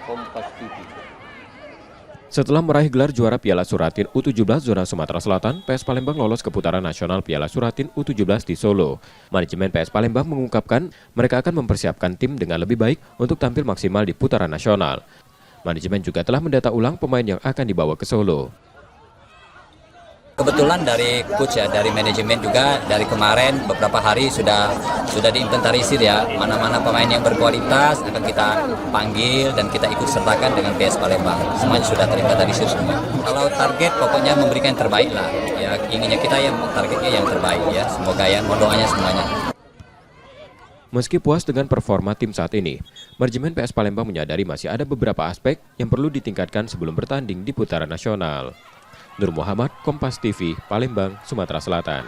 Kompas TV. Setelah meraih gelar juara Piala Suratin U17 Zona Sumatera Selatan, PS Palembang lolos ke putaran nasional Piala Suratin U17 di Solo. Manajemen PS Palembang mengungkapkan mereka akan mempersiapkan tim dengan lebih baik untuk tampil maksimal di putaran nasional. Manajemen juga telah mendata ulang pemain yang akan dibawa ke Solo. Kebetulan dari coach ya, dari manajemen juga dari kemarin beberapa hari sudah diinventarisir ya, mana-mana pemain yang berkualitas akan kita panggil dan kita ikut sertakan dengan PS Palembang. Semuanya sudah terinventarisir semua. Kalau target pokoknya memberikan yang terbaik lah. Ya, inginnya kita yang targetnya yang terbaik ya. Semoga ya, mohon doanya semuanya. Meski puas dengan performa tim saat ini, manajemen PS Palembang menyadari masih ada beberapa aspek yang perlu ditingkatkan sebelum bertanding di putaran nasional. Nur Muhammad, Kompas TV, Palembang, Sumatera Selatan.